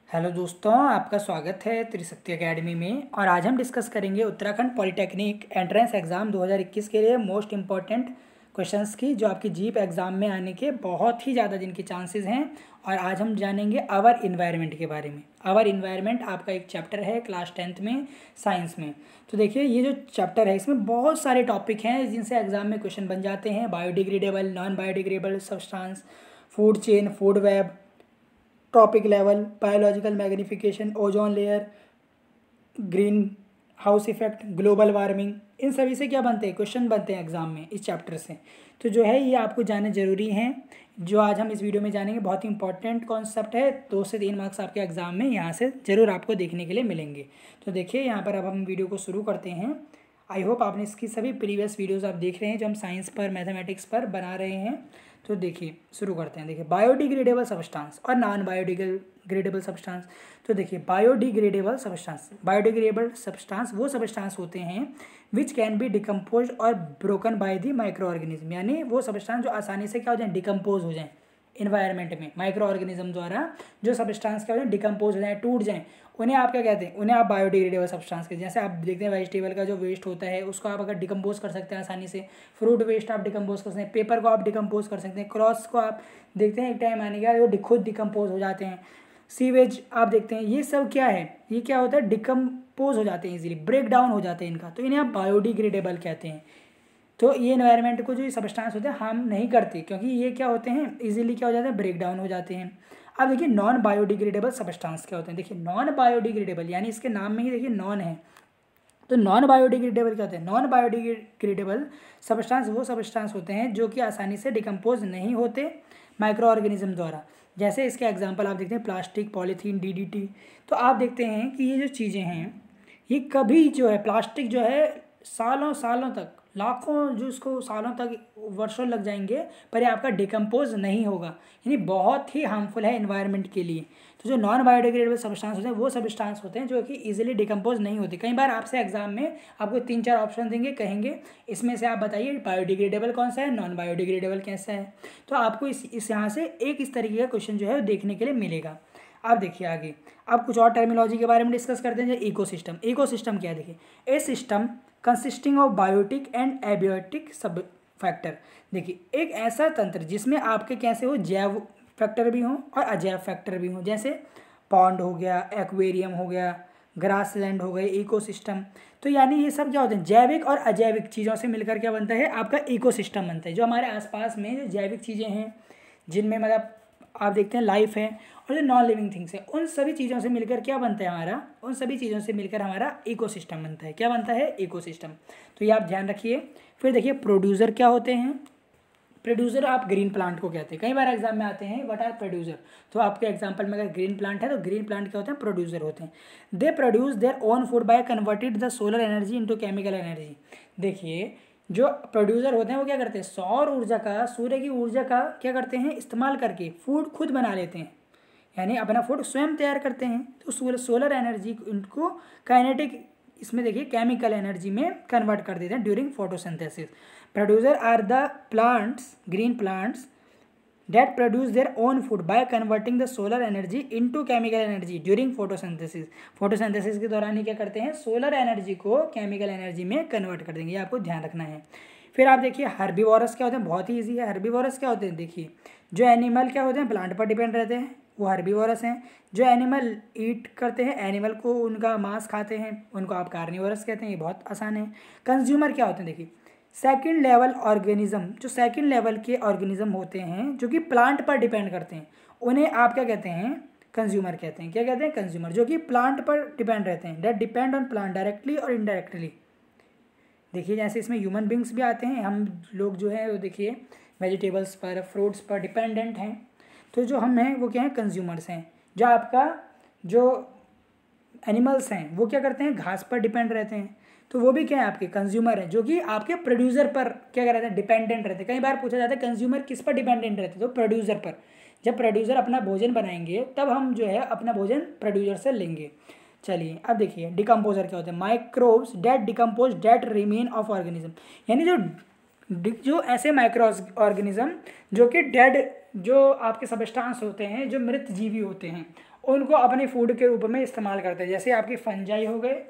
Hello दोस्तों, आपका स्वागत है त्रिशक्ति एकेडमी में। और आज हम डिस्कस करेंगे उत्तराखंड पॉलिटेक्निक एंट्रेंस एग्ज़ाम 2021 के लिए मोस्ट इम्पॉर्टेंट क्वेश्चंस की, जो आपकी जीप एग्ज़ाम में आने के बहुत ही ज़्यादा जिनके चांसेस हैं। और आज हम जानेंगे आवर इन्वायरमेंट के बारे में। आवर इन्वायरमेंट आपका एक चैप्टर है क्लास 10th में साइंस में। तो देखिए, ये जो चैप्टर है इसमें बहुत सारे टॉपिक हैं जिनसे एग्ज़ाम में क्वेश्चन बन जाते हैं। Biodegradable, non biodegradable substance, food chain, food web, trophic level, biological magnification, ozone layer, green house effect, global warming, इन सभी से क्या बनते हैं, क्वेश्चन बनते हैं एग्जाम में इस चैप्टर से। तो जो है ये आपको जानने जरूरी हैं। जो आज हम इस वीडियो में जानेंगे बहुत ही इंपॉर्टेंट कॉन्सेप्ट है। 2 से 3 मार्क्स आपके एग्जाम में यहाँ से जरूर आपको देखने के लिए मिलेंगे। तो देखिए, यहाँ पर अब हम वीडियो को शुरू करते हैं। आई होप आपने इसकी सभी प्रीवियस वीडियोस आप देख रहे हैं जो हम साइंस पर, मैथमेटिक्स पर बना रहे हैं। तो देखिए, शुरू करते हैं। देखिए, बायोडिग्रेडेबल सब्सटेंस और नॉन बायोडिग्रेडेबल सब्सटेंस। तो देखिए, बायोडिग्रेडेबल सब्सटेंस वो सब्सटेंस होते हैं विच कैन बी डिकम्पोज और broken by the micro organism, यानी वो सब्सटेंस जो आसानी से क्या हो जाए, डिकम्पोज हो जाए इन्वायरमेंट में माइक्रो ऑर्गेनिज्म द्वारा। जो सब्सटेंस क्या हो जाए, डिकम्पोज हो जाए, टूट जाए, उन्हें आप क्या कहते हैं, उन्हें आप बायोडिग्रेडेबल सब्सटेंस कहते हैं। जैसे आप देखते हैं वेजिटेबल का जो वेस्ट होता है उसको आप अगर डिकम्पोज कर सकते हैं आसानी से, फ्रूट वेस्ट आप डिकम्पोज कर सकते हैं, पेपर को आप डिकम्पोज कर सकते हैं, क्रॉस को आप देखते हैं एक टाइम आने के बाद वो खुद डिकम्पोज हो जाते हैं, सीवेज आप देखते हैं, ये सब क्या है, ये क्या होता है, डिकम्पोज हो जाते हैं इजीली, ब्रेक डाउन हो जाते हैं इनका, तो इन्हें आप बायोडिग्रेडेबल कहते हैं। तो ये एनवायरनमेंट को जो सब्सटेंस होते हैं हार्म नहीं करते, क्योंकि ये क्या होते हैं, इजीली क्या हो जाते हैं, ब्रेक डाउन हो जाते हैं। अब देखिए, नॉन बायोडिग्रेडेबल सब्सटेंस क्या होते हैं। देखिए, नॉन बायोडिग्रेडेबल यानी इसके नाम में ही देखिए नॉन है। तो नॉन बायोडिग्रेडेबल क्या होते हैं, नॉन बायोडिग्रेडेबल सब्सटेंस वो सब्सटेंस होते हैं जो कि आसानी से डिकम्पोज नहीं होते माइक्रो ऑर्गेनिज्म द्वारा। जैसे इसके एग्जांपल आप देखते हैं प्लास्टिक, पॉलीथीन, डीडीटी। तो आप देखते हैं कि ये जो चीज़ें हैं ये कभी जो है, प्लास्टिक जो है सालों सालों तक, लाखों जो इसको सालों तक, वर्षों लग जाएंगे, पर ये आपका डिकम्पोज नहीं होगा, यानी बहुत ही हार्मफुल है एनवायरनमेंट के लिए। तो जो नॉन बायोडिग्रेडेबल सब्सटेंस होते हैं वो सब्सटेंस होते हैं जो कि इजीली डिकम्पोज नहीं होते। कई बार आपसे एग्जाम में आपको 3-4 ऑप्शन देंगे, कहेंगे इसमें से आप बताइए बायोडिग्रेडेबल कौन सा है, नॉन बायोडिग्रेडेबल कैसा है। तो आपको इस यहाँ से एक इस तरीके का क्वेश्चन जो है देखने के लिए मिलेगा। आप देखिए आगे, अब कुछ और टर्मिनोलॉजी के बारे में डिस्कस करते हैं। जैसे इकोसिस्टम। इकोसिस्टम क्या है, देखिए, a system consisting of biotic and abiotic सब फैक्टर। देखिए, एक ऐसा तंत्र जिसमें आपके कैसे हो, जैव फैक्टर भी हों और अजैव फैक्टर भी हों। जैसे पॉन्ड हो गया, एक्वेरियम हो गया, ग्रासलैंड हो गए, इकोसिस्टम। तो यानी ये सब क्या होते हैं, जैविक और अजैविक चीज़ों से मिलकर क्या बनता है, आपका इकोसिस्टम बनता है। जो हमारे आसपास में जो जैविक चीज़ें हैं जिनमें मतलब आप देखते हैं लाइफ है, और जो नॉन लिविंग थिंग्स है, उन सभी चीज़ों से मिलकर क्या बनता है हमारा, उन सभी चीज़ों से मिलकर हमारा इकोसिस्टम बनता है। क्या बनता है, इकोसिस्टम। तो ये आप ध्यान रखिए। फिर देखिए, प्रोड्यूसर क्या होते हैं। प्रोड्यूसर आप ग्रीन प्लांट को कहते हैं। कई बार एग्जाम में आते हैं व्हाट आर प्रोड्यूसर। तो आपके एग्जांपल में अगर ग्रीन प्लांट है तो ग्रीन प्लांट क्या होते हैं, प्रोड्यूसर होते हैं। They produce their own food by converted the solar energy into chemical energy. देखिए, जो प्रोड्यूसर होते हैं वो क्या करते हैं, सौर ऊर्जा का, सूर्य की ऊर्जा का क्या करते हैं, इस्तेमाल करके फूड खुद बना लेते हैं, यानी अपना फूड स्वयं तैयार करते हैं। तो सोलर एनर्जी इनको काइनेटिक, इसमें देखिए केमिकल एनर्जी में कन्वर्ट कर देते हैं during photosynthesis. Producer are the plants, green plants that produce their own food by converting the solar energy into chemical energy during photosynthesis। Photosynthesis के दौरान ही क्या करते हैं, सोलर एनर्जी को केमिकल एनर्जी में कन्वर्ट कर देंगे। ये आपको ध्यान रखना है। फिर आप देखिए, हर्बीवोरस क्या होते हैं, बहुत ही ईजी है। हर्बीवोरस क्या होते हैं, देखिए, जो एनिमल क्या होते हैं, प्लांट पर डिपेंड रहते हैं, वो हर्बीवोरस हैं। जो एनिमल ईट करते हैं, एनिमल को उनका मांस खाते हैं, उनको आप कार्निवोरस कहते हैं। ये बहुत आसान है। कंज्यूमर क्या होते हैं, देखिए, सेकंड लेवल ऑर्गेनिज्म, जो सेकंड लेवल के ऑर्गेनिज्म होते हैं जो कि प्लांट पर डिपेंड करते हैं, उन्हें आप क्या कहते हैं, कंज्यूमर कहते हैं। क्या कहते हैं, कंज्यूमर, जो कि प्लांट पर डिपेंड रहते हैं, that depend on plant directly और इनडायरेक्टली। देखिए, जैसे इसमें ह्यूमन बींग्स भी आते हैं, हम लोग जो है वो देखिए वेजिटेबल्स पर, फ्रूट्स पर डिपेंडेंट हैं। तो जो हम हैं वो क्या है, कंज्यूमर्स हैं। जो आपका जो एनिमल्स हैं वो क्या करते हैं, घास पर डिपेंड रहते हैं, तो वो भी क्या है, आपके कंज्यूमर है, जो कि आपके प्रोड्यूसर पर क्या रहते हैं, डिपेंडेंट रहते हैं। कई बार पूछा जाता है कंज्यूमर किस पर डिपेंडेंट रहते हैं, तो प्रोड्यूसर पर। जब प्रोड्यूसर अपना भोजन बनाएंगे तब हम जो है अपना भोजन प्रोड्यूसर से लेंगे। चलिए, अब देखिए, डिकम्पोजर क्या होते हैं, microbes that decompose that remain of organism, यानी जो ऐसे माइक्रो ऑर्गेनिज्म जो कि डेड, जो आपके सबस्टांस होते हैं, जो मृत जीवी होते हैं, उनको अपने फूड के रूप में इस्तेमाल करते हैं। जैसे आपके फंजाई हो गए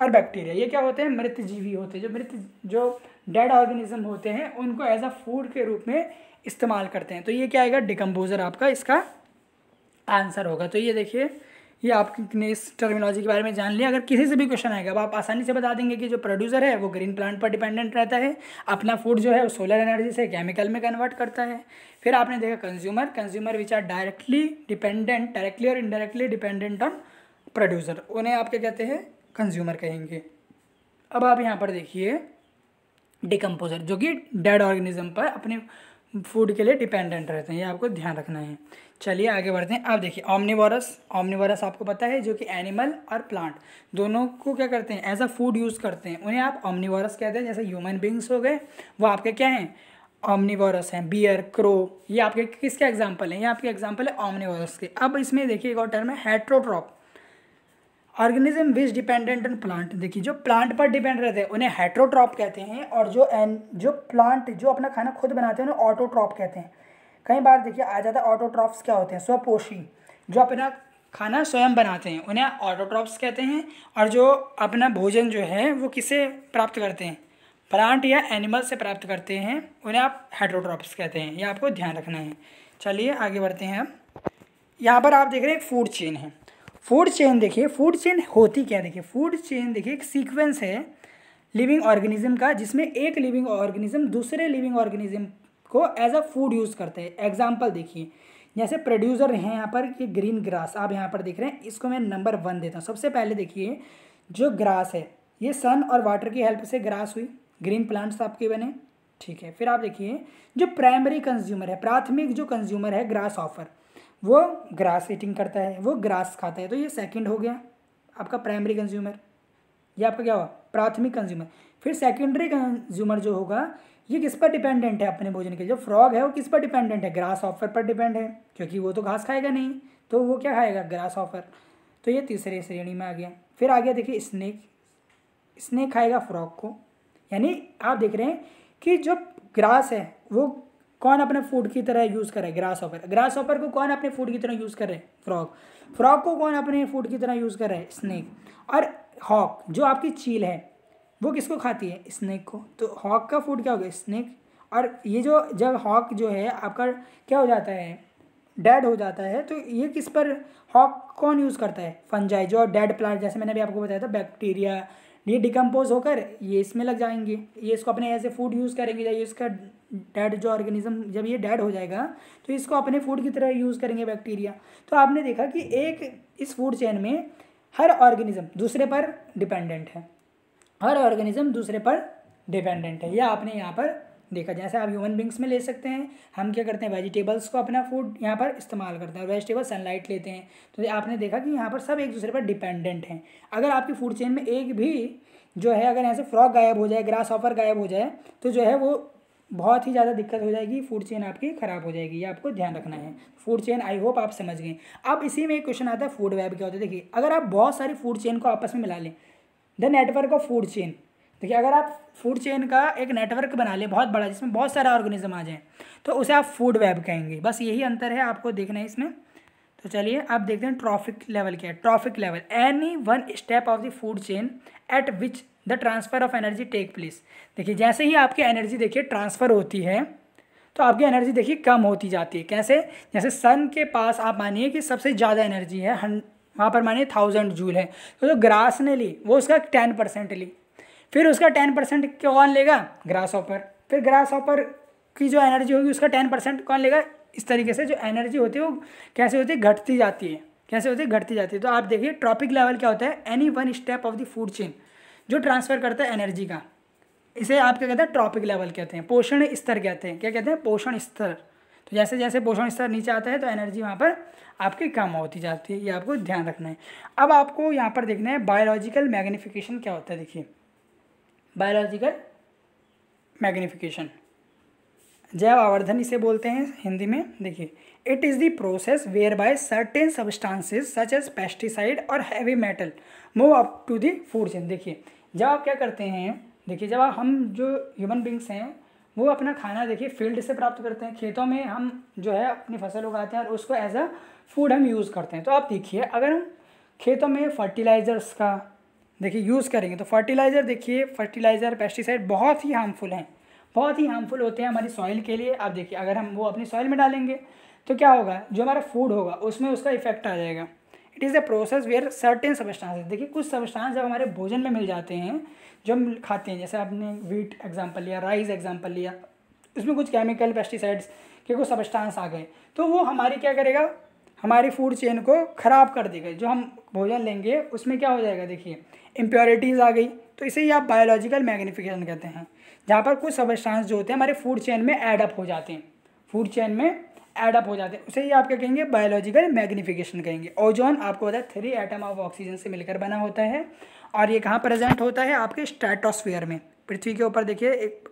और बैक्टीरिया, ये क्या होते हैं, मृत जीवी होते हैं, जो डेड ऑर्गेनिज्म होते हैं उनको एज अ फूड के रूप में इस्तेमाल करते हैं। तो ये क्या आएगा, डिकम्पोजर आपका इसका आंसर होगा। तो ये देखिए, ये आपने इस टर्मिनोलॉजी के बारे में जान लिया। अगर किसी से भी क्वेश्चन आएगा अब आप आसानी से बता देंगे कि जो प्रोड्यूसर है वो ग्रीन प्लांट पर डिपेंडेंट रहता है, अपना फूड जो है वो सोलर एनर्जी से केमिकल में कन्वर्ट करता है। फिर आपने देखा कंज्यूमर विच आर डायरेक्टली और इनडायरेक्टली डिपेंडेंट ऑन प्रोड्यूसर, उन्हें आप क्या कहते हैं, कंज्यूमर कहेंगे। अब आप यहाँ पर देखिए डिकम्पोजर, जो कि डेड ऑर्गेनिज्म पर अपने फूड के लिए डिपेंडेंट रहते हैं, ये आपको ध्यान रखना है। चलिए आगे बढ़ते हैं। अब देखिए ऑमनिवोरस आपको पता है, जो कि एनिमल और प्लांट दोनों को क्या करते हैं, एज अ फूड यूज़ करते हैं, उन्हें आप ऑमनिवोरस कहते हैं। जैसे ह्यूमन बींग्स हो गए वो आपके क्या हैं, ऑमनिवोरस हैं। बियर, क्रो, ये आपके किसके एग्जाम्पल हैं, ये आपके एग्जाम्पल है ऑमनिवोरस के। अब इसमें देखिए एक और टर्म है heterotroph, organism which dependent on plant. देखिए जो प्लांट पर डिपेंड रहते हैं उन्हें हेट्रोट्रॉप कहते हैं, और जो प्लांट जो अपना खाना खुद बनाते हैं उन्हें ऑटोट्रॉप कहते हैं। कई बार देखिए आ जाता है ऑटोट्रॉप्स क्या होते हैं, स्वपोषी, जो अपना खाना स्वयं बनाते हैं उन्हें ऑटोट्रॉप्स कहते हैं। और जो अपना भोजन जो है वो किसे प्राप्त करते हैं, प्लांट या एनिमल से प्राप्त करते हैं, उन्हें आप हेट्रोट्रॉप्स कहते हैं। ये आपको ध्यान रखना है। चलिए आगे बढ़ते हैं। अब यहाँ पर आप देख रहे हैं एक फूड चेन है। फूड चेन देखिए, फूड चेन होती क्या, देखिए फूड चेन देखिए एक सीक्वेंस है लिविंग ऑर्गेनिज्म का, जिसमें एक लिविंग ऑर्गेनिज्म दूसरे लिविंग ऑर्गेनिज्म को एज अ फूड यूज़ करते हैं। एग्जाम्पल देखिए, जैसे प्रोड्यूसर हैं यहाँ पर ये ग्रीन ग्रास, आप यहाँ पर देख रहे हैं, इसको मैं नंबर 1 देता हूँ। सबसे पहले देखिए जो ग्रास है ये सन और वाटर की हेल्प से ग्रास हुई, ग्रीन प्लांट्स आपके बने, ठीक है। फिर आप देखिए जो प्राइमरी कंज्यूमर है, प्राथमिक जो कंज्यूमर है ग्रास ऑफर, वो ग्रास ईटिंग करता है, वो ग्रास खाता है, तो ये सेकंड हो गया आपका प्राइमरी कंज्यूमर, ये आपका क्या हुआ, प्राथमिक कंज्यूमर। फिर सेकेंडरी कंज्यूमर जो होगा ये किस पर डिपेंडेंट है अपने भोजन के, जो फ्रॉग है वो किस पर डिपेंडेंट है, ग्रास ऑफर पर डिपेंड है, क्योंकि वो तो घास खाएगा नहीं, तो वो क्या खाएगा, ग्रास ऑफर। तो ये तीसरी श्रेणी में आ गया। फिर आ गया देखिए स्नेक खाएगा फ्रॉग को, यानी आप देख रहे हैं कि जो ग्रास है वो कौन अपने फूड की तरह यूज़ कर रहा है, ग्रास ऑफर को कौन अपने फूड की तरह यूज़ कर रहे हैं, फ्रॉग को कौन अपने फूड की तरह यूज़ कर रहा है, स्नेक। और हॉक जो आपकी चील है वो किसको खाती है, स्नेक को, तो हॉक का फूड क्या हो गया, स्नेक। और ये जो जब हॉक जो है आपका क्या हो जाता है, डेड हो जाता है, तो ये किस पर हॉक कौन यूज़ करता है, फंजाई, जो डेड प्लांट, जैसे मैंने अभी आपको बताया था बैक्टीरिया, ये डिकम्पोज होकर ये इसमें लग जाएंगे, ये इसको अपने ऐसे फूड यूज़ करेंगे। जब इसका डेड जो ऑर्गेनिज्म जब ये डेड हो जाएगा तो इसको अपने फूड की तरह यूज़ करेंगे बैक्टीरिया। तो आपने देखा कि एक इस फूड चेन में हर ऑर्गेनिज्म दूसरे पर डिपेंडेंट है, हर ऑर्गेनिज्म दूसरे पर डिपेंडेंट है। यह आपने यहाँ पर देखा। जैसे आप ह्यूमन बींग्स में ले सकते हैं, हम क्या करते हैं, वेजिटेबल्स को अपना फूड यहाँ पर इस्तेमाल करते हैं, और वेजिटेबल सनलाइट लेते हैं। तो आपने देखा कि यहाँ पर सब एक दूसरे पर डिपेंडेंट हैं। अगर आपकी फूड चेन में एक भी जो है, अगर ऐसे फ्रॉग गायब हो जाए, ग्रास ऑफर गायब हो जाए, तो जो है वो बहुत ही ज़्यादा दिक्कत हो जाएगी, फूड चेन आपकी ख़राब हो जाएगी। ये आपको ध्यान रखना है। फूड चेन आई होप आप समझ गए। अब इसी में एक क्वेश्चन आता है फूड वेब क्या होता है। देखिए अगर आप बहुत सारी फूड चेन को आपस में मिला लें, the network of food chain, देखिए अगर आप फूड चेन का एक नेटवर्क बना लें बहुत बड़ा, जिसमें बहुत सारे ऑर्गेनिज्म आ जाएं, तो उसे आप फूड वेब कहेंगे। बस यही अंतर है, आपको देखना है इसमें। तो चलिए आप देखते हैं ट्रॉफिक लेवल क्या है। Trophic level, any one step of the food chain at which the transfer of energy take place. देखिए जैसे ही आपकी एनर्जी देखिए ट्रांसफ़र होती है तो आपकी एनर्जी देखिए कम होती जाती है। कैसे, जैसे सन के पास आप मानिए कि सबसे ज़्यादा एनर्जी है, वहाँ पर मानिए 1000 जूल है, तो जो ग्रास ने ली वो उसका 10% ली, फिर उसका 10% कौन लेगा, ग्रास ऑपर। फिर ग्रास ऑपर की जो एनर्जी होगी उसका 10% कौन लेगा। इस तरीके से जो एनर्जी होती है वो कैसे होती है, घटती जाती है। कैसे होती है, घटती जाती है। तो आप देखिए ट्रॉपिक लेवल क्या होता है, any one step of the food chain, जो ट्रांसफ़र करता है एनर्जी का, इसे आप क्या कहते हैं, ट्रॉपिक लेवल कहते हैं। पोषण स्तर कहते हैं, क्या कहते हैं, पोषण स्तर। तो जैसे जैसे पोषण स्तर नीचे आता है तो एनर्जी वहाँ पर आपकी कम होती जाती है। ये आपको ध्यान रखना है। अब आपको यहाँ पर देखना है बायोलॉजिकल मैग्नीफिकेशन क्या होता है। देखिए बायोलॉजिकल मैग्नीफिकेशन, जैव आवर्धन इसे बोलते हैं हिंदी में। देखिए it is the process where by certain substances such as pesticide और heavy metal move up to the food chain. देखिए जब आप क्या करते हैं, देखिए जब हम जो ह्यूमन बींग्स हैं वो अपना खाना देखिए फील्ड से प्राप्त करते हैं, खेतों में हम जो है अपनी फसल उगाते हैं और उसको एज अ फूड हम यूज़ करते हैं। तो आप देखिए अगर हम खेतों में फर्टिलाइज़र्स का देखिए यूज़ करेंगे तो फर्टिलाइज़र देखिए फर्टिलाइज़र पेस्टिसाइड बहुत ही हार्मफुल हैं, बहुत ही हार्मफुल होते हैं हमारी सॉइल के लिए। आप देखिए अगर हम वो अपनी सॉइल में डालेंगे तो क्या होगा, जो हमारा फूड होगा उसमें उसका इफेक्ट आ जाएगा। It is a process where certain substances, देखिए कुछ सब्सटेंस जब हमारे भोजन में मिल जाते हैं जो हम खाते हैं, जैसे आपने वीट एग्जाम्पल लिया, राइस एग्जाम्पल लिया, उसमें कुछ केमिकल पेस्टिसाइड्स के कुछ सब्सटेंस आ गए तो वो हमारी क्या करेगा, हमारी फूड चेन को ख़राब कर देगा। जो हम भोजन लेंगे उसमें क्या हो जाएगा, देखिए इम्प्योरिटीज़ आ गई, तो इसे ही आप बायोलॉजिकल मैग्नीफिकेशन कहते हैं, जहाँ पर कुछ सब्सटेंस जो होते हैं हमारे फूड चेन में ऐड अप हो जाते हैं, फूड चेन में ऐड अप हो जाते हैं, उसे ही आप क्या कहेंगे, बायोलॉजिकल मैग्नीफिकेशन कहेंगे। ओजोन आपको पता है 3 एटम ऑफ ऑक्सीजन से मिलकर बना होता है और ये कहाँ प्रेजेंट होता है, आपके स्ट्रेटोस्फीयर में। पृथ्वी के ऊपर देखिए एक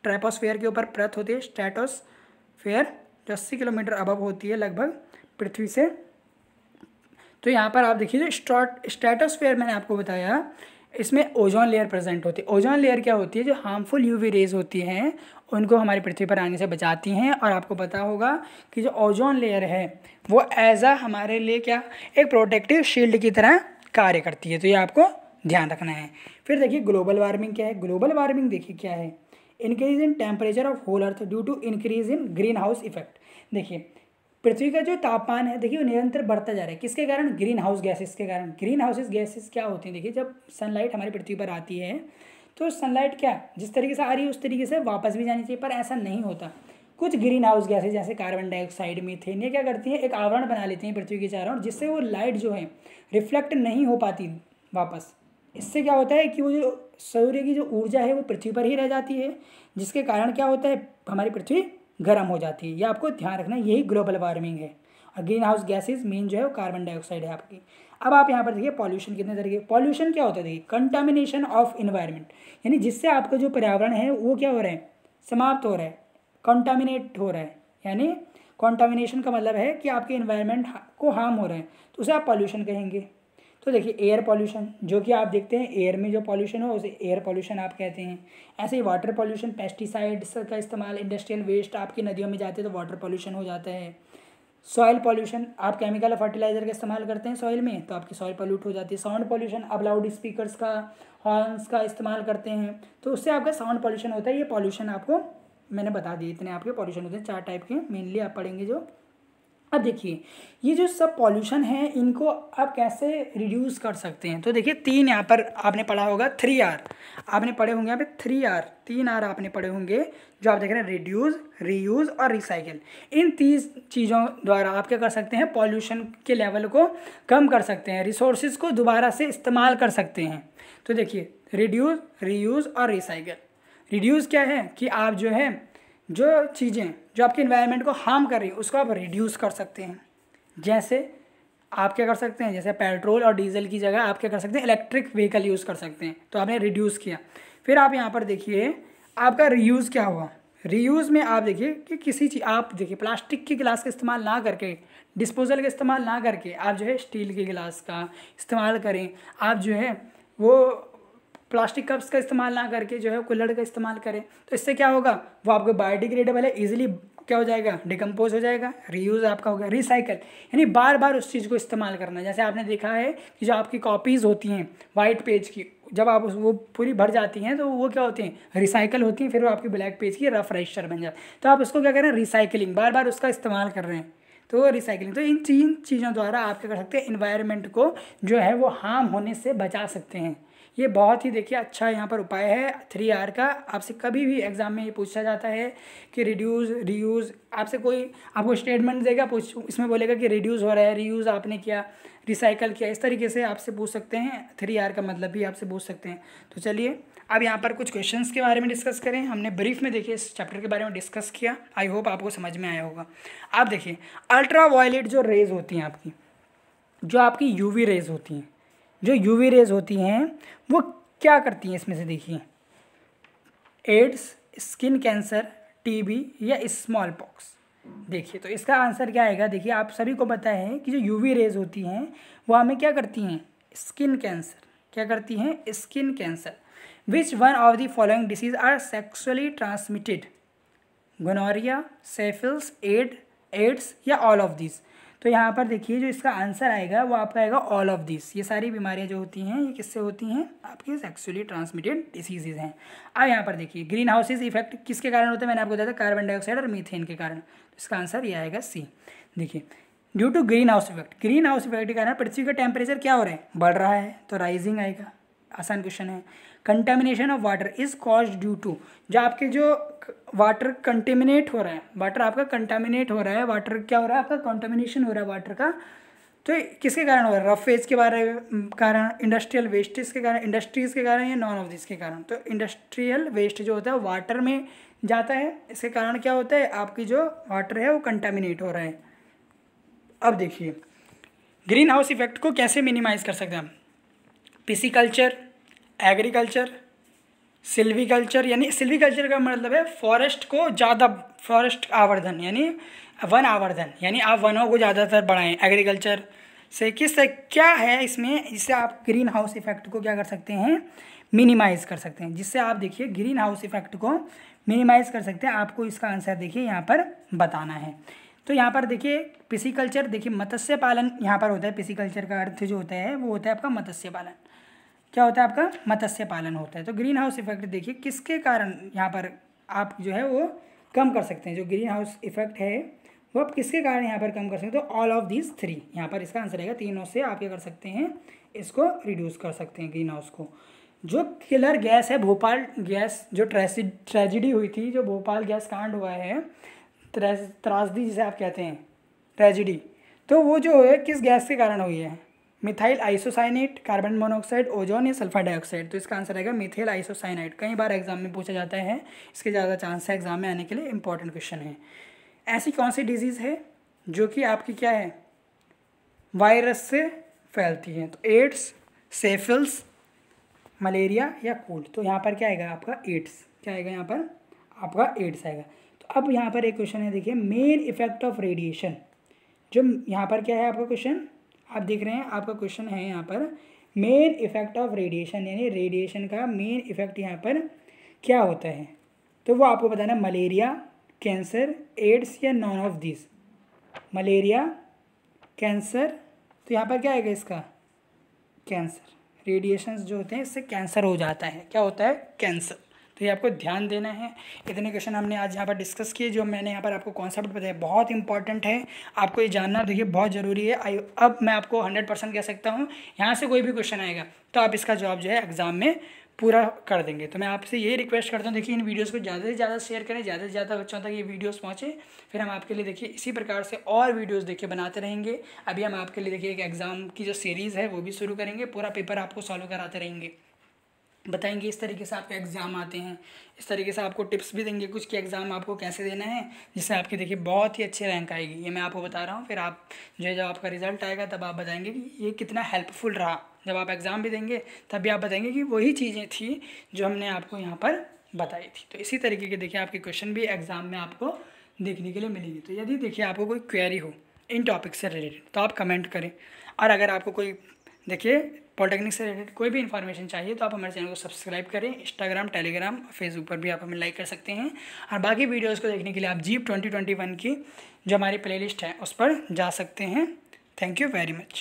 ट्रैपोस्फीयर के ऊपर परत होती है स्ट्रेटोस्फीयर, जो 80 किलोमीटर अबव होती है लगभग पृथ्वी से। तो यहाँ पर आप देखिए जो स्ट्रेटोस्फीयर मैंने आपको बताया, इसमें ओजोन लेयर प्रेजेंट होती है। ओजोन लेयर क्या होती है, जो हार्मफुल यूवी रेज होती हैं उनको हमारी पृथ्वी पर आने से बचाती हैं। और आपको पता होगा कि जो ओजोन लेयर है वो एज अ हमारे लिए क्या, एक प्रोटेक्टिव शील्ड की तरह कार्य करती है, तो ये आपको ध्यान रखना है। फिर देखिए ग्लोबल वार्मिंग क्या है, ग्लोबल वार्मिंग देखिए क्या है, increase in temperature of whole earth due to increase in green house effect. देखिए पृथ्वी का जो तापमान है देखिए वो निरंतर बढ़ता जा रहा है, किसके कारण, ग्रीन हाउस गैसेस के कारण। ग्रीन हाउसेस गैसेस क्या होती हैं, देखिए जब सनलाइट हमारी पृथ्वी पर आती है तो सनलाइट क्या जिस तरीके से आ रही है उस तरीके से वापस भी जानी चाहिए, पर ऐसा नहीं होता। कुछ ग्रीन हाउस गैसेज जैसे कार्बन डाइऑक्साइड, मीथेन, ये क्या करती हैं, एक आवरण बना लेती हैं पृथ्वी के चारों ओर, जिससे वो लाइट जो है रिफ्लेक्ट नहीं हो पाती वापस। इससे क्या होता है कि वो जो सूर्य की जो ऊर्जा है वो पृथ्वी पर ही रह जाती है, जिसके कारण क्या होता है, हमारी पृथ्वी गर्म हो जाती है। ये आपको ध्यान रखना है, यही ग्लोबल वार्मिंग है। और ग्रीन हाउस गैसेज मेन जो है वो कार्बन डाइऑक्साइड है आपकी। अब आप यहाँ पर देखिए पॉल्यूशन कितने तरीके, पॉल्यूशन क्या होता है, देखिए कंटामिनेशन ऑफ इन्वायरमेंट, यानी जिससे आपका जो पर्यावरण है वो क्या हो रहा है, समाप्त हो रहा है, कंटामिनेट हो रहा है। यानी कंटामिनेशन का मतलब है कि आपके इन्वायरमेंट को हार्म हो रहा है, तो उसे आप पॉल्यूशन कहेंगे। तो देखिए एयर पॉल्यूशन, जो कि आप देखते हैं एयर में जो पॉल्यूशन हो उसे एयर पॉल्यूशन आप कहते हैं। ऐसे ही वाटर पॉल्यूशन, पेस्टिसाइड्स का इस्तेमाल, इंडस्ट्रियल वेस्ट आपकी नदियों में जाते हैं तो वाटर पॉल्यूशन हो जाता है। सॉइल पॉल्यूशन, आप केमिकल फर्टिलाइजर का इस्तेमाल करते हैं सॉइल में तो आपकी सॉइल पॉल्यूट हो जाती है। साउंड पॉल्यूशन, आप लाउड स्पीकर्स का, हॉर्न्स का इस्तेमाल करते हैं तो उससे आपका साउंड पॉल्यूशन होता है। ये पॉल्यूशन आपको मैंने बता दिए, इतने आपके पॉल्यूशन होते हैं, 4 टाइप के मेनली आप पढ़ेंगे जो। अब देखिए ये जो सब पॉल्यूशन है इनको आप कैसे रिड्यूस कर सकते हैं, तो देखिए 3 यहाँ पर आपने पढ़ा होगा, 3 R आपने पढ़े होंगे यहाँ पे, 3 R आपने पढ़े होंगे जो आप देख रहे हैं, रिड्यूस, रीयूज़ और रिसाइकिल। इन 3 चीज़ों द्वारा आप क्या कर सकते हैं, पॉल्यूशन के लेवल को कम कर सकते हैं, रिसोर्सेज को दोबारा से इस्तेमाल कर सकते हैं। तो देखिए रिड्यूस, रीयूज़ और रिसाइकिल। रिड्यूस क्या है कि आप जो है जो चीज़ें जो आपके इन्वायरमेंट को हार्म कर रही है उसको आप रिड्यूस कर सकते हैं। जैसे आप क्या कर सकते हैं, जैसे पेट्रोल और डीजल की जगह आप क्या कर सकते हैं, इलेक्ट्रिक व्हीकल यूज़ कर सकते हैं, तो आपने रिड्यूस किया। फिर आप यहाँ पर देखिए आपका रीयूज़ क्या हुआ, रीयूज़ में आप देखिए कि किसी चीज़, आप देखिए प्लास्टिक के गिलास का इस्तेमाल ना करके, डिस्पोजल का इस्तेमाल ना करके आप जो है स्टील के गिलास का इस्तेमाल करें। आप जो है वो प्लास्टिक कप्स का इस्तेमाल ना करके जो है कुल्हड़ का इस्तेमाल करें, तो इससे क्या होगा, वो आपको बायोडिग्रेडेबल है, इजीली क्या हो जाएगा, डिकम्पोज हो जाएगा। रीयूज़ आपका हो गया। रिसाइकल यानी बार बार उस चीज़ को इस्तेमाल करना। जैसे आपने देखा है कि जो आपकी कॉपीज़ होती हैं वाइट पेज की, जब आप वो पूरी भर जाती हैं तो वो क्या होती हैं, रिसाइकल होती हैं, फिर वो आपकी ब्लैक पेज की रफ रजिस्टर बन जाता है। तो आप उसको क्या कर रहे हैं, रिसाइकलिंग, बार बार उसका इस्तेमाल कर रहे हैं, तो रिसाइकलिंग। तो इन 3 चीज़ों द्वारा आप क्या कर सकते हैं, इन्वायरमेंट को जो है वो हार्म होने से बचा सकते हैं। ये बहुत ही देखिए अच्छा यहाँ पर उपाय है 3 R का। आपसे कभी भी एग्जाम में ये पूछा जाता है कि रिड्यूस, रीयूज़, आपसे कोई आपको स्टेटमेंट देगा, इसमें बोलेगा कि रिड्यूस हो रहा है, रीयूज़ आपने किया, रिसाइकल किया, इस तरीके से आपसे पूछ सकते हैं। 3 R का मतलब भी आपसे पूछ सकते हैं। तो चलिए अब यहाँ पर कुछ क्वेश्चंस के बारे में डिस्कस करें। हमने ब्रीफ में देखिए इस चैप्टर के बारे में डिस्कस किया, आई होप आपको समझ में आया होगा। आप देखिए अल्ट्रा वायलेट जो रेज होती हैं आपकी, जो आपकी यूवी रेज होती हैं, जो यूवी रेज होती हैं वो क्या करती हैं, इसमें से देखिए एड्स, स्किन कैंसर, टीबी या स्मॉल पॉक्स। देखिए तो इसका आंसर क्या आएगा, देखिए आप सभी को पता है कि जो यूवी रेज होती हैं वो हमें क्या करती हैं, स्किन कैंसर, क्या करती हैं, skin cancer. Which one of the following disease are sexually transmitted? Gonorrhoea, syphilis, AIDS या ऑल ऑफ दिस? तो यहाँ पर देखिए जो इसका आंसर आएगा वो आपका आएगा ऑल ऑफ दिस। ये सारी बीमारियाँ जो होती हैं ये किससे होती हैं? आपकी सेक्सुअली ट्रांसमिटेड डिसीजेज हैं। अब यहाँ पर देखिए ग्रीन हाउसेज इफेक्ट किसके कारण होता है? मैंने आपको बताया था कार्बन डाइऑक्साइड और मीथेन के कारण। तो इसका आंसर ये आएगा सी। देखिए due to green house effect, green house effect के कारण पृथ्वी का टेम्परेचर क्या हो रहा है? बढ़ रहा है, तो राइजिंग आएगा। आसान क्वेश्चन है। Contamination of water is caused due to, जो आपके जो वाटर कंटेमिनेट हो रहा है, वाटर आपका कंटामिनेट हो रहा है, वाटर क्या हो रहा है? आपका कंटामिनेशन हो रहा है वाटर का, तो किसके कारण हो रहा है? रफ फेज के बारे कारण, इंडस्ट्रियल वेस्टेज के कारण, इंडस्ट्रीज़ के कारण, या नॉन ऑफ दिस के कारण? तो इंडस्ट्रियल वेस्ट जो होता है वाटर में जाता है, इसके कारण क्या होता है? आपकी जो वाटर है वो कंटामिनेट हो रहा है। अब देखिए ग्रीन हाउस इफेक्ट को कैसे मिनिमाइज कर सकते हैं हम? पिसिकल्चर, एग्रीकल्चर, सिल्वीकल्चर, यानी सिल्वीकल्चर का मतलब है फॉरेस्ट को ज़्यादा, फॉरेस्ट आवर्धन यानी वन आवर्धन, यानी आप वनों को ज़्यादातर बढ़ाएं। एग्रीकल्चर से क्या है इसमें, जिससे आप ग्रीन हाउस इफेक्ट को क्या कर सकते हैं? मिनिमाइज कर सकते हैं। जिससे आप देखिए ग्रीन हाउस इफेक्ट को मिनिमाइज कर सकते हैं। आपको इसका आंसर देखिए यहाँ पर बताना है। तो यहाँ पर देखिए पिसिकल्चर, देखिए मत्स्य पालन यहाँ पर होता है। पिसिकल्चर का अर्थ जो होता है वो होता है आपका मत्स्य पालन। क्या होता है आपका? मत्स्य पालन होता है। तो ग्रीन हाउस इफेक्ट देखिए किसके कारण यहाँ पर आप जो है वो कम कर सकते हैं। जो ग्रीन हाउस इफेक्ट है वो आप किसके कारण यहाँ पर कम कर सकते हैं? तो ऑल ऑफ दीज थ्री, यहाँ पर इसका आंसर रहेगा। तीनों से आप क्या कर सकते हैं? इसको रिड्यूस कर सकते हैं ग्रीन हाउस को। जो किलर गैस है भोपाल गैस, जो ट्रेजिडी हुई थी, जो भोपाल गैस कांड हुआ है, त्रासदी जिसे आप कहते हैं, ट्रेजिडी, तो वो जो है किस गैस के कारण हुई है? Methyl isocyanate, carbon monoxide, ozone या सल्फर डाइऑक्साइड? तो इसका आंसर आएगा मिथाइल आइसोसाइनेट। कई बार एग्जाम में पूछा जाता है, इसके ज़्यादा चांस है एग्जाम में आने के लिए, इंपॉर्टेंट क्वेश्चन है। ऐसी कौन सी डिजीज़ है जो कि आपकी क्या है? वायरस से फैलती है? तो एड्स, सिफिलिस, मलेरिया या कोल्ड? तो यहाँ पर क्या आएगा आपका? एड्स। क्या आएगा यहाँ पर? आपका एड्स आएगा। तो अब यहाँ पर एक क्वेश्चन है, देखिए मेन इफेक्ट ऑफ रेडिएशन। जो यहाँ पर क्या है आपका क्वेश्चन, आप देख रहे हैं आपका क्वेश्चन है यहाँ पर मेन इफेक्ट ऑफ रेडिएशन, यानी रेडिएशन का मेन इफेक्ट यहाँ पर क्या होता है? तो वो आपको बताना, मलेरिया, कैंसर, एड्स या none of this? Malaria, cancer, तो यहाँ पर क्या आएगा इसका? कैंसर। रेडिएशंस जो होते हैं इससे कैंसर हो जाता है। क्या होता है? कैंसर। तो ये आपको ध्यान देना है। इतने क्वेश्चन हमने आज यहाँ पर डिस्कस किए, जो मैंने यहाँ पर आपको कॉन्सेप्ट बताया बहुत इंपॉर्टेंट है, आपको ये जानना देखिए बहुत ज़रूरी है। अब मैं आपको 100% कह सकता हूँ, यहाँ से कोई भी क्वेश्चन आएगा तो आप इसका जवाब जो है एग्ज़ाम में पूरा कर देंगे। तो मैं आपसे ये रिक्वेस्ट करता हूँ, देखिए इन वीडियोस को ज़्यादा से ज़्यादा शेयर करें, ज़्यादा से ज़्यादा बच्चों तक ये वीडियोस पहुँचे। फिर हम आपके लिए देखिए इसी प्रकार से और वीडियोस देखिए बनाते रहेंगे। अभी हम आपके लिए देखिए एक एग्ज़ाम की जो सीरीज़ है वो भी शुरू करेंगे, पूरा पेपर आपको सॉल्व कराते रहेंगे, बताएंगे इस तरीके से आपके एग्ज़ाम आते हैं, इस तरीके से आपको टिप्स भी देंगे कुछ कि एग्ज़ाम आपको कैसे देना है, जिससे आपकी देखिए बहुत ही अच्छी रैंक आएगी। ये मैं आपको बता रहा हूँ। फिर आप जो है जब आपका रिजल्ट आएगा तब आप बताएंगे कि ये कितना हेल्पफुल रहा। जब आप एग्ज़ाम भी देंगे तब भी आप बताएंगे कि वही चीज़ें थी जो हमने आपको यहाँ पर बताई थी। तो इसी तरीके के देखिए आपके क्वेश्चन भी एग्ज़ाम में आपको देखने के लिए मिलेंगे। तो यदि देखिए आपको कोई क्वेरी हो इन टॉपिक से रिलेटेड तो आप कमेंट करें, और अगर आपको कोई देखिए पॉलिटेक्निक से रिलेटेड कोई भी इन्फॉर्मेशन चाहिए तो आप हमारे चैनल को सब्सक्राइब करें। इंस्टाग्राम, टेलीग्राम, फेसबुक पर भी आप हमें लाइक कर सकते हैं। और बाकी वीडियोस को देखने के लिए आप जीप 2021 की जो हमारी प्लेलिस्ट है उस पर जा सकते हैं। Thank you very much.